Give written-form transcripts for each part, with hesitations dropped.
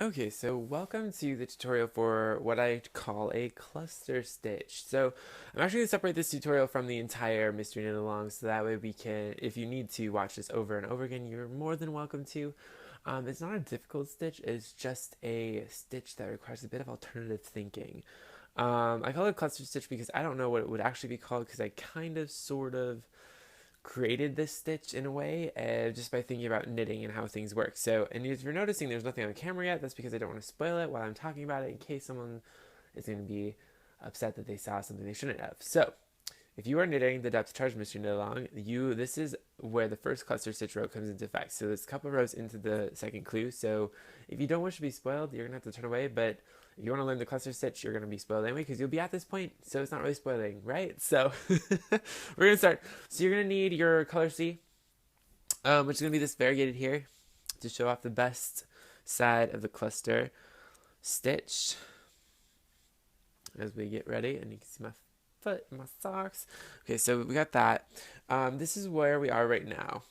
Okay, so welcome to the tutorial for what I call a cluster stitch. So I'm actually going to separate this tutorial from the entire Mystery Knit Along so that way we can, if you need to watch this over and over again, you're more than welcome to. It's not a difficult stitch, it's just a stitch that requires a bit of alternative thinking. I call it cluster stitch because I don't know what it would actually be called because I kind of sort of created this stitch in a way just by thinking about knitting and how things work. So, and if you're noticing there's nothing on camera yet, that's because I don't want to spoil it while I'm talking about it in case someone is going to be upset that they saw something they shouldn't have. So, if you are knitting the depth charge mystery knit along, this is where the first cluster stitch row comes into effect. So there's a couple of rows into the second clue. So if you don't wish to be spoiled, you're gonna have to turn away. But if you want to learn the cluster stitch, you're gonna be spoiled anyway because you'll be at this point. So it's not really spoiling, right? So we're gonna start. So you're gonna need your color C, which is gonna be this variegated here to show off the best side of the cluster stitch as we get ready. And you can see my foot and my socks. Okay, so we got that. This is where we are right now.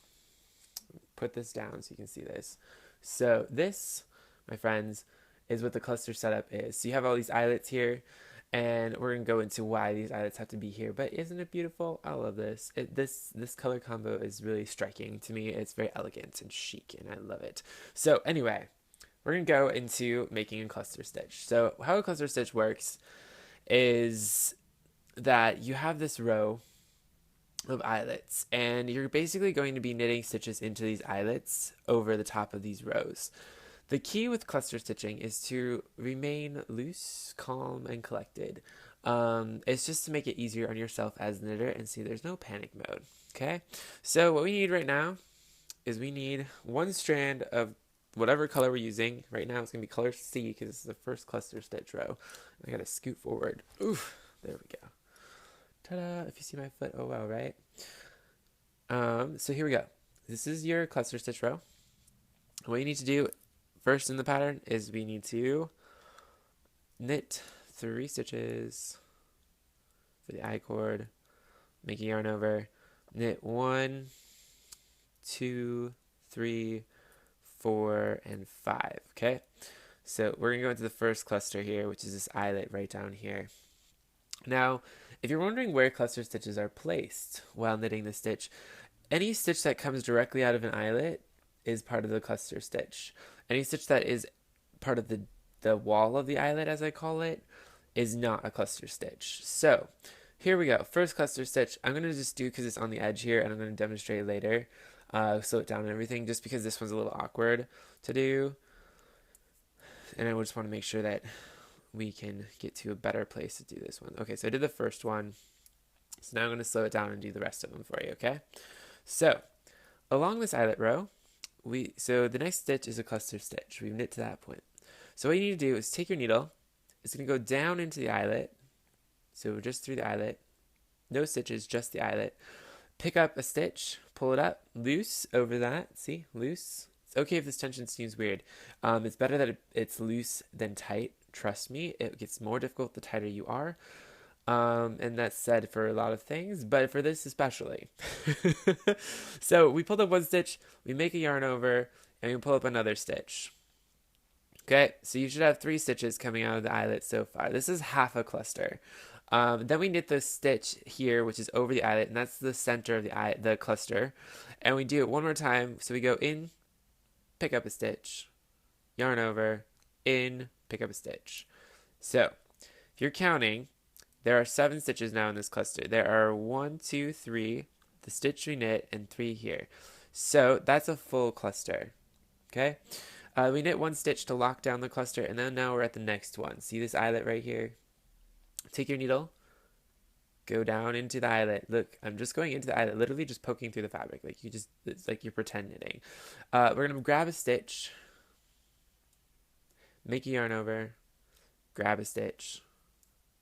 Put this down so you can see this. So this, my friends, is what the cluster setup is. So you have all these eyelets here, and we're gonna go into why these eyelets have to be here. But isn't it beautiful? I love this. This color combo is really striking to me. It's very elegant and chic, and I love it. So anyway, we're gonna go into making a cluster stitch. So how a cluster stitch works is that you have this row of eyelets, and you're basically going to be knitting stitches into these eyelets over the top of these rows. The key with cluster stitching is to remain loose, calm, and collected. It's just to make it easier on yourself as a knitter, and see there's no panic mode. Okay, so what we need right now is we need one strand of whatever color we're using. Right now it's going to be color C because this is the first cluster stitch row. I gotta scoot forward. Oof, there we go. Ta-da! If you see my foot, oh wow, right? So here we go. This is your cluster stitch row. What you need to do first in the pattern is we need to knit 3 stitches for the I cord, make a yarn over, knit 1, 2, 3, 4, and 5. Okay, so we're gonna go into the first cluster here, which is this eyelet right down here. Now, if you're wondering where cluster stitches are placed while knitting the stitch, any stitch that comes directly out of an eyelet is part of the cluster stitch. Any stitch that is part of the wall of the eyelet, as I call it, is not a cluster stitch. So here we go. First cluster stitch. I'm going to just do because it's on the edge here, and I'm going to demonstrate later. Slow it down and everything, just because this one's a little awkward to do. And I just want to make sure that we can get to a better place to do this one. Okay, so I did the first one. So now I'm going to slow it down and do the rest of them for you, okay? So along this eyelet row, so the next stitch is a cluster stitch. We've knit to that point. So what you need to do is take your needle. It's going to go down into the eyelet. So we're just through the eyelet. No stitches, just the eyelet. Pick up a stitch, pull it up, loose over that. See, loose. It's okay if this tension seems weird. It's better that it's loose than tight. Trust me, it gets more difficult the tighter you are. And that's said for a lot of things, but for this especially. So we pulled up one stitch, we make a yarn over, and we pull up another stitch. Okay, so you should have 3 stitches coming out of the eyelet so far. This is half a cluster. Then we knit the stitch here, which is over the eyelet, and that's the center of the cluster. And we do it one more time. So we go in, pick up a stitch, yarn over, in, pick up a stitch. So if you're counting, there are 7 stitches now in this cluster. There are 1, 2, 3, the stitch we knit, and 3 here. So that's a full cluster. Okay? We knit 1 stitch to lock down the cluster, and then now we're at the next one. See this eyelet right here? Take your needle, go down into the eyelet. Look, I'm just going into the eyelet, literally just poking through the fabric. It's like you're pretend knitting. We're gonna grab a stitch, make a yarn over, grab a stitch.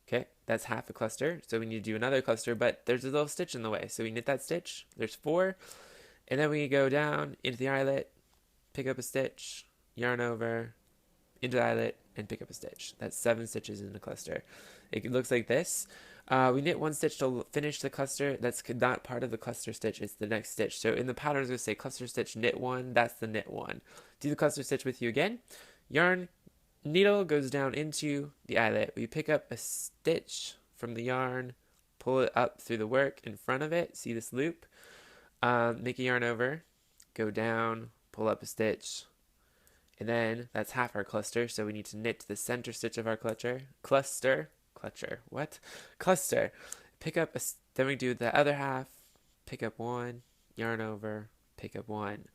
Okay, that's half a cluster. So we need to do another cluster, but there's a little stitch in the way. So we knit that stitch. There's 4. And then we go down into the eyelet, pick up a stitch, yarn over, into the eyelet, and pick up a stitch. That's 7 stitches in the cluster. It looks like this. We knit 1 stitch to finish the cluster. That's not part of the cluster stitch. It's the next stitch. So in the pattern, it's going to say cluster stitch, knit 1. That's the knit 1. Do the cluster stitch with you again. Yarn, needle goes down into the eyelet. We pick up a stitch from the yarn, pull it up through the work in front of it. See this loop? Make a yarn over, go down, pull up a stitch, and then that's half our cluster. So we need to knit to the center stitch of our cluster, what? Cluster. Pick up then we do the other half, pick up one, yarn over, pick up one,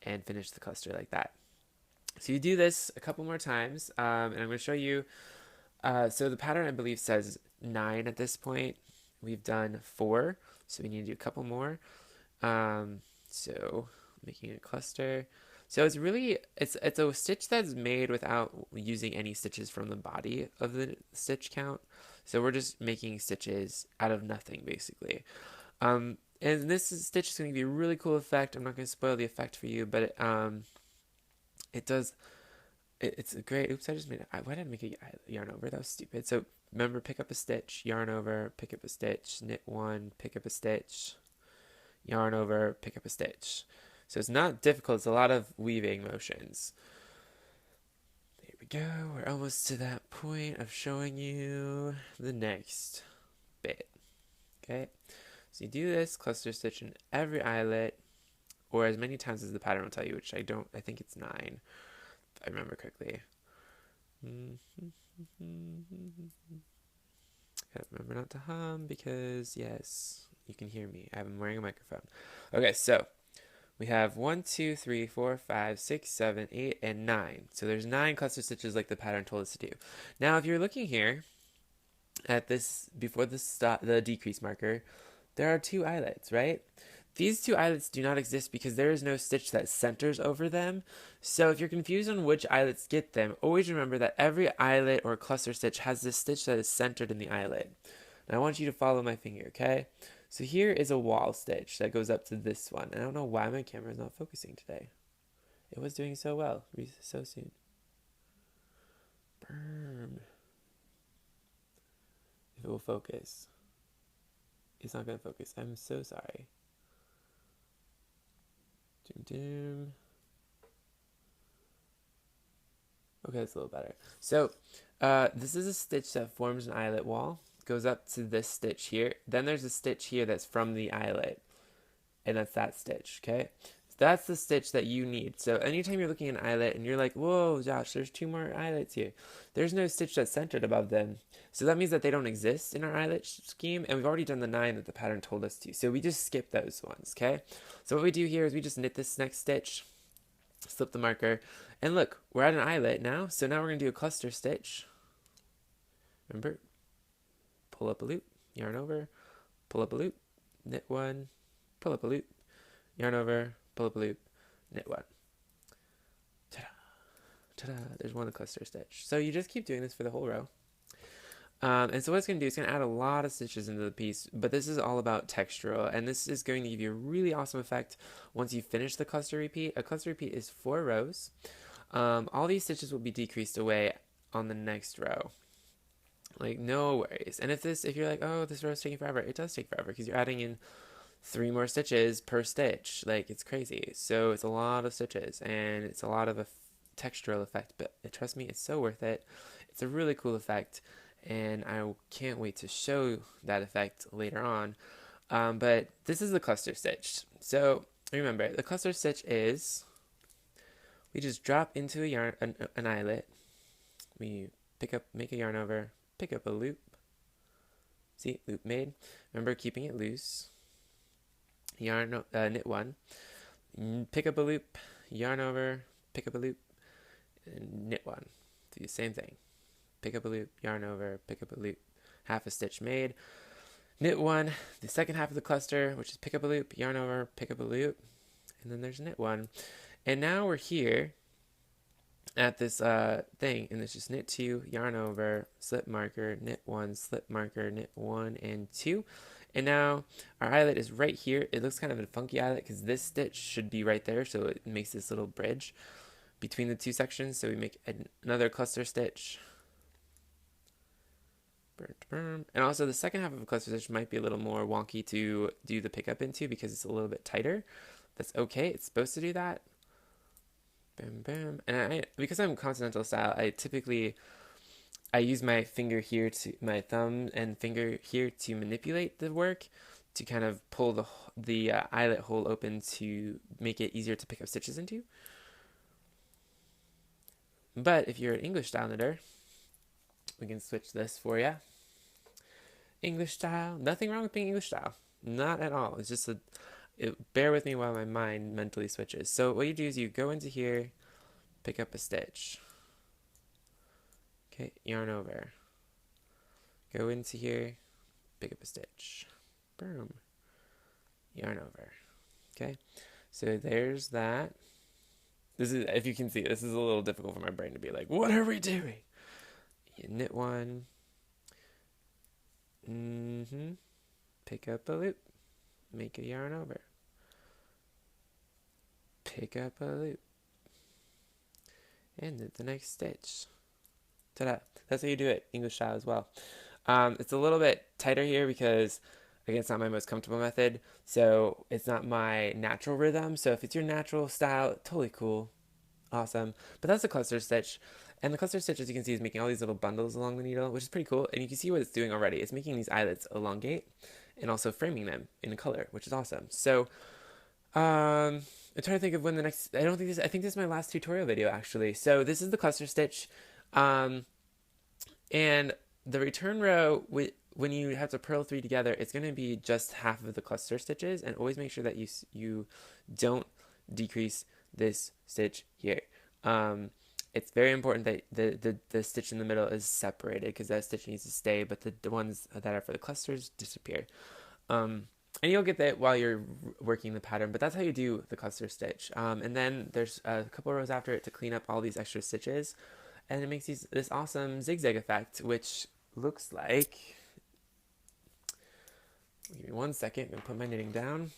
and finish the cluster like that. So you do this a couple more times, and I'm going to show you. So the pattern, I believe, says 9 at this point. We've done 4, so we need to do a couple more. So making a cluster. So it's really, it's a stitch that's made without using any stitches from the body of the stitch count. So we're just making stitches out of nothing, basically. And this stitch is going to be a really cool effect. I'm not going to spoil the effect for you, but it does, it's a great, oops, I just made it, why did I make a yarn over? That was stupid. So remember, pick up a stitch, yarn over, pick up a stitch, knit one, pick up a stitch, yarn over, pick up a stitch. So it's not difficult, it's a lot of weaving motions. There we go, we're almost to that point of showing you the next bit. Okay, so you do this cluster stitch in every eyelet, or as many times as the pattern will tell you, which I think it's 9, if I remember correctly. Gotta remember not to hum because, yes, you can hear me. I'm wearing a microphone. Okay, so we have 1, 2, 3, 4, 5, 6, 7, 8, and 9. So there's 9 cluster stitches like the pattern told us to do. Now, if you're looking here at this before the decrease marker, there are 2 eyelets, right? These 2 eyelets do not exist because there is no stitch that centers over them. So if you're confused on which eyelets get them, always remember that every eyelet or cluster stitch has this stitch that is centered in the eyelet. Now I want you to follow my finger, okay? So here is a wall stitch that goes up to this one. I don't know why my camera is not focusing today. It was doing so well, so soon. Burn. If it will focus. It's not going to focus. I'm so sorry. Doom. Okay, that's a little better. So this is a stitch that forms an eyelet wall. Goes up to this stitch here. Then there's a stitch here that's from the eyelet. And that's that stitch, okay? So that's the stitch that you need. So anytime you're looking at an eyelet and you're like, whoa, Josh, there's 2 more eyelets here. There's no stitch that's centered above them. So that means that they don't exist in our eyelet scheme, and we've already done the 9 that the pattern told us to. So we just skip those ones, okay? So what we do here is we just knit this next stitch, slip the marker, and look, we're at an eyelet now. So now we're going to do a cluster stitch. Remember, pull up a loop, yarn over, pull up a loop, knit one, pull up a loop, yarn over, pull up a loop, knit one. Ta-da! Ta-da! There's one cluster stitch. So you just keep doing this for the whole row. And so what it's going to do is going to add a lot of stitches into the piece, but this is all about textural, and this is going to give you a really awesome effect once you finish the cluster repeat. A cluster repeat is 4 rows. All these stitches will be decreased away on the next row. Like, no worries. And if you're like, oh, this row is taking forever, it does take forever because you're adding in 3 more stitches per stitch. Like, it's crazy. So it's a lot of stitches, and it's a lot of a textural effect, but trust me, it's so worth it. It's a really cool effect, and I can't wait to show that effect later on. But this is the cluster stitch. So remember, the cluster stitch is, we just drop into a yarn, an eyelet. We make a yarn over, pick up a loop. See, loop made. Remember keeping it loose. Knit one. Pick up a loop, yarn over, pick up a loop, and knit one. Do the same thing. Pick up a loop, yarn over, pick up a loop, half a stitch made, knit one, the second half of the cluster, which is pick up a loop, yarn over, pick up a loop, and then there's knit one. And now we're here at this thing, and it's just knit 2, yarn over, slip marker, knit 1, slip marker, knit 1 and 2. And now our eyelet is right here. It looks kind of a funky eyelet because this stitch should be right there, so it makes this little bridge between the 2 sections. So we make another cluster stitch. And also the second half of a cluster stitch might be a little more wonky to do the pickup into because it's a little bit tighter. That's okay, it's supposed to do that. bam, bam. And because I'm continental style, I use my finger here my thumb and finger here to manipulate the work to kind of pull the eyelet hole open to make it easier to pick up stitches into. But if you're an English style knitter, we can switch this for you. English style, nothing wrong with being English style. Not at all. It's just bear with me while my mind mentally switches. So what you do is you go into here, pick up a stitch. Okay, yarn over. Go into here, pick up a stitch. Boom. Yarn over. Okay, so there's that. This is, if you can see, this is a little difficult for my brain to be like, what are we doing? You knit one. Pick up a loop. Make a yarn over. Pick up a loop. And knit the next stitch. Ta-da. That's how you do it, English style as well. It's a little bit tighter here because, again, it's not my most comfortable method, so it's not my natural rhythm. So if it's your natural style, totally cool. Awesome. But that's a cluster stitch. And the cluster stitch, as you can see, is making all these little bundles along the needle, which is pretty cool. And you can see what it's doing already. It's making these eyelets elongate and also framing them in color, which is awesome. So I'm trying to think of when the next, I think this is my last tutorial video actually. So this is the cluster stitch. And the return row, when you have to purl 3 together, it's going to be just half of the cluster stitches, and always make sure that you don't decrease this stitch here. It's very important that the stitch in the middle is separated because that stitch needs to stay, but the ones that are for the clusters disappear. And you'll get that while you're working the pattern, but that's how you do the cluster stitch. And then there's a couple rows after it to clean up all these extra stitches, and it makes this awesome zigzag effect, which looks like, give me 1 second, I'm going to put my knitting down.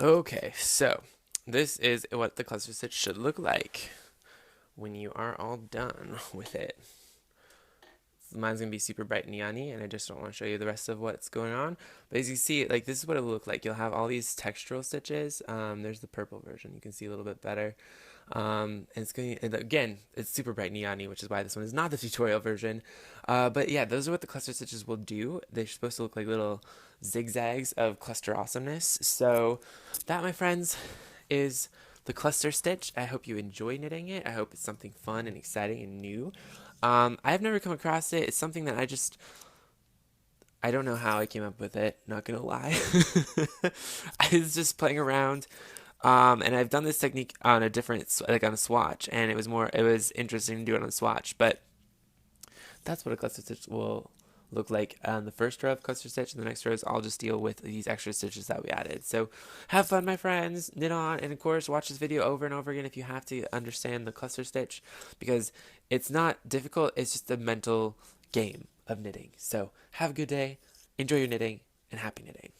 Okay, so this is what the cluster stitch should look like when you are all done with it. Mine's gonna be super bright neon-y, and I just don't want to show you the rest of what's going on. But as you see, like, this is what it'll look like. You'll have all these textural stitches. There's the purple version. You can see a little bit better. And it's going to, again, it's super bright neon-y, which is why this one is not the tutorial version. But yeah, those are what the cluster stitches will do. They're supposed to look like little zigzags of cluster awesomeness. So that, my friends, is the cluster stitch. I hope you enjoy knitting it. I hope it's something fun and exciting and new. I've never come across it. It's something that I don't know how I came up with it, not gonna lie. I was just playing around, and I've done this technique on a different, like on a swatch, and it was interesting to do it on a swatch, but that's what a cluster stitch will look like on the first row of cluster stitch, and the next rows I'll just deal with these extra stitches that we added. So have fun, my friends, knit on, and of course watch this video over and over again if you have to understand the cluster stitch, because it's not difficult, it's just a mental game of knitting. So have a good day, enjoy your knitting, and happy knitting.